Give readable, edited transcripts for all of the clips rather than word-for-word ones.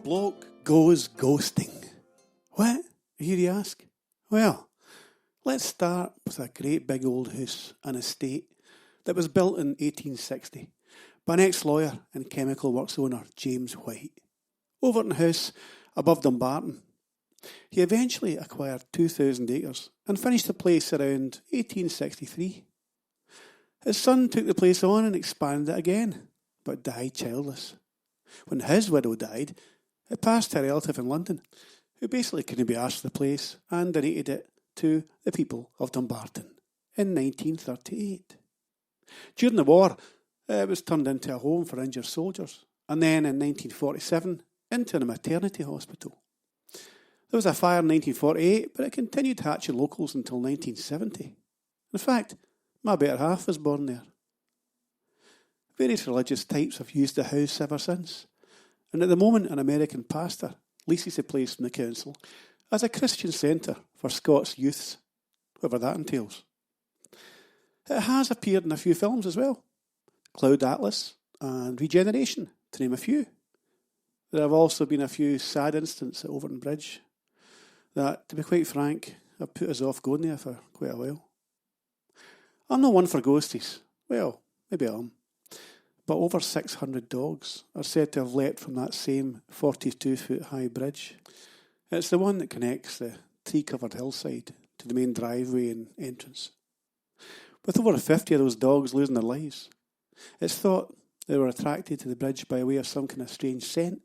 bloke goes ghosting. What? I hear you ask. Well, let's start with a great big old house, an estate, that was built in 1860 by an ex-lawyer and chemical works owner, James White. Overton House, above Dumbarton. He eventually acquired 2,000 acres and finished the place around 1863. His son took the place on and expanded it again, but died childless. When his widow died, it passed to a relative in London, who basically couldn't be asked for the place and donated it to the people of Dumbarton in 1938. During the war, it was turned into a home for injured soldiers, and then in 1947 into a maternity hospital. There was a fire in 1948, but it continued hatching locals until 1970. In fact, my better half was born there. Various religious types have used the house ever since, and at the moment an American pastor leases the place from the council as a Christian centre for Scots youths, whatever that entails. It has appeared in a few films as well, Cloud Atlas and Regeneration, to name a few. There have also been a few sad incidents at Overton Bridge that, to be quite frank, have put us off going there for quite a while. I'm not one for ghosties. Well, maybe I am. But over 600 dogs are said to have leapt from that same 42-foot high bridge. It's the one that connects the tree-covered hillside to the main driveway and entrance. With over 50 of those dogs losing their lives, it's thought they were attracted to the bridge by way of some kind of strange scent,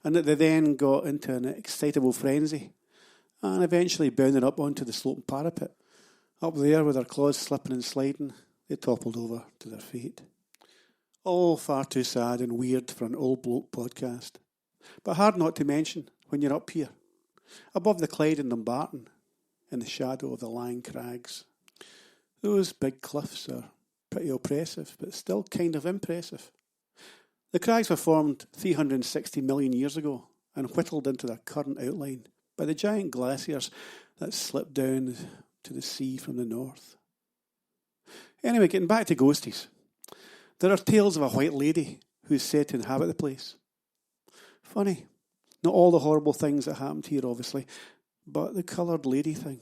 and that they then got into an excitable frenzy and eventually bounded up onto the sloping parapet. Up there, with their claws slipping and sliding, they toppled over to their fate. All far too sad and weird for an Old Bloke podcast, but hard not to mention when you're up here, above the Clyde and Dumbarton, in the shadow of the Lang Crags. Those big cliffs are pretty oppressive, but still kind of impressive. The crags were formed 360 million years ago and whittled into their current outline by the giant glaciers that slipped down to the sea from the north. Anyway, getting back to ghosties. There are tales of a white lady who is said to inhabit the place. Funny, not all the horrible things that happened here, obviously, but the coloured lady thing.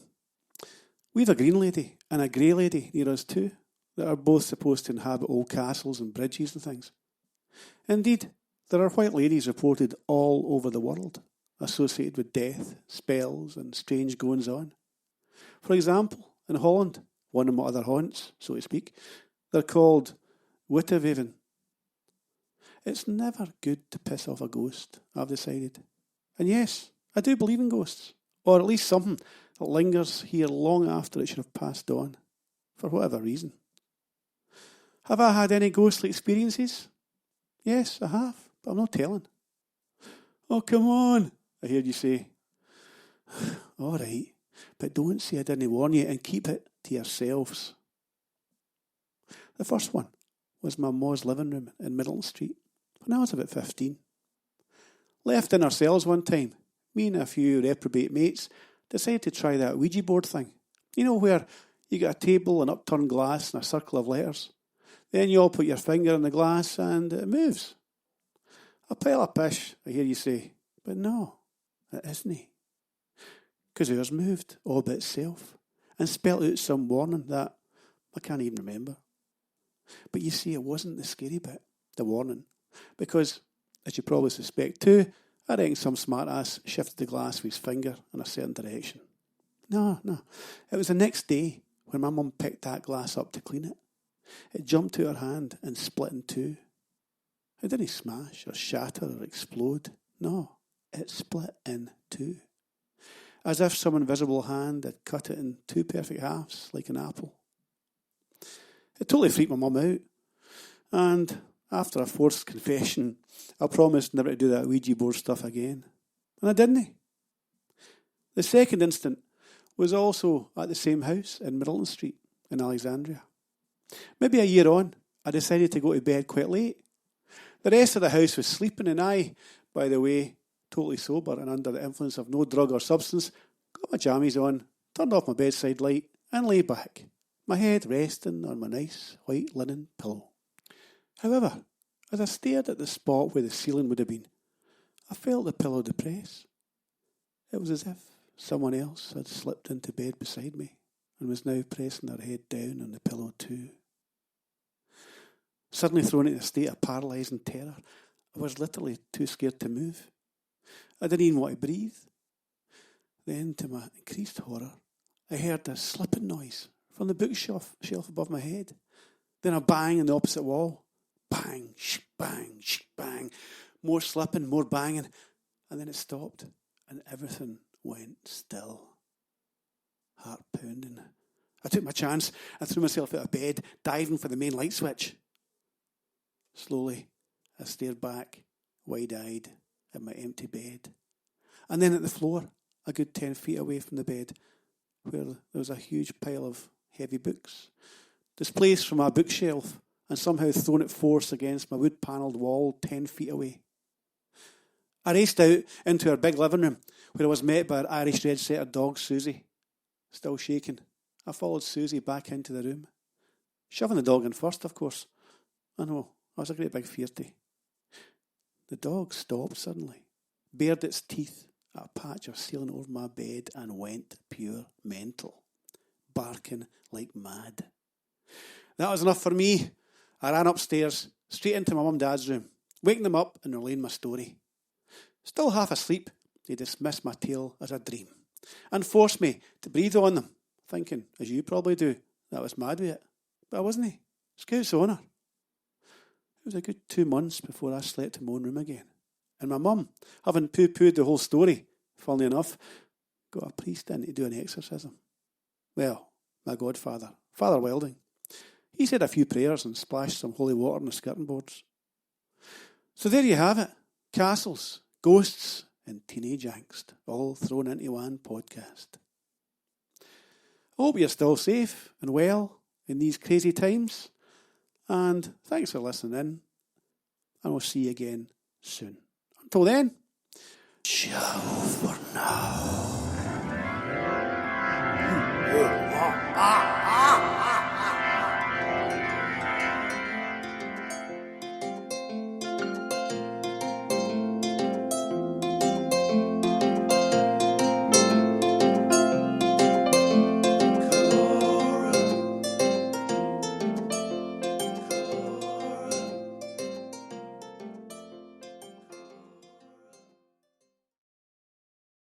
We have a green lady and a grey lady near us too, that are both supposed to inhabit old castles and bridges and things. Indeed, there are white ladies reported all over the world, associated with death, spells and strange goings-on. For example, in Holland, one of my other haunts, so to speak, they're called Witteweven. It's never good to piss off a ghost, I've decided. And yes, I do believe in ghosts, or at least something that lingers here long after it should have passed on, for whatever reason. Have I had any ghostly experiences? Yes, I have, but I'm not telling. Oh, come on, I heard you say. All right, but don't say I didn't warn you and keep it to yourselves. The first one was my ma's living room in Middleton Street when I was about 15. Left in our cells one time, me and a few reprobate mates decided to try that Ouija board thing. You know, where you get a table, an upturned glass and a circle of letters. Then you all put your finger in the glass and it moves. A pile of pish, I hear you say. But no, it isn't. Because ours moved all by itself and spelt out some warning that I can't even remember. But you see, it wasn't the scary bit, the warning. Because, as you probably suspect too, I reckon some smart-ass shifted the glass with his finger in a certain direction. No. It was the next day when my mum picked that glass up to clean it. It jumped out her hand and split in two. It didn't smash or shatter or explode. No, it split in two. As if some invisible hand had cut it in two perfect halves, like an apple. It totally freaked my mum out. And after a forced confession, I promised never to do that Ouija board stuff again. And I didn't. The second incident was also at the same house in Middleton Street in Alexandria. Maybe a year on, I decided to go to bed quite late. The rest of the house was sleeping, and I, by the way, totally sober and under the influence of no drug or substance, got my jammies on, turned off my bedside light, and lay back, my head resting on my nice white linen pillow. However, as I stared at the spot where the ceiling would have been, I felt the pillow depress. It was as if someone else had slipped into bed beside me and was now pressing their head down on the pillow too. Suddenly thrown into a state of paralysing terror, I was literally too scared to move. I didn't even want to breathe. Then, to my increased horror, I heard a slipping noise from the bookshelf above my head. Then a bang in the opposite wall. Bang, bang, bang. More slipping, more banging. And then it stopped and everything went still. Heart pounding. I took my chance and threw myself out of bed, diving for the main light switch. Slowly, I stared back, wide-eyed, at my empty bed. And then at the floor, a good 10 feet away from the bed, where there was a huge pile of heavy books, displaced from my bookshelf and somehow thrown at force against my wood-panelled wall 10 feet away. I raced out into our big living room, where I was met by our Irish red setter dog, Susie. Still shaking, I followed Susie back into the room. Shoving the dog in first, of course. I know, I was a great big fearty. The dog stopped suddenly, bared its teeth at a patch of ceiling over my bed and went pure mental, barking like mad. That was enough for me. I ran upstairs, straight into my mum and dad's room, waking them up and relaying my story. Still half asleep, they dismissed my tale as a dream and forced me to breathe on them, thinking, as you probably do, that I was mad with it. But I wasn't. Scout's honour. It was a good 2 months before I slept in my own room again. And my mum, having poo-pooed the whole story, funnily enough, got a priest in to do an exorcism. Well, my godfather, Father Welding. He said a few prayers and splashed some holy water on the skirting boards. So there you have it. Castles, ghosts, and teenage angst, all thrown into one podcast. I hope you're still safe and well in these crazy times. And thanks for listening in. And we'll see you again soon. Until then, ciao for now.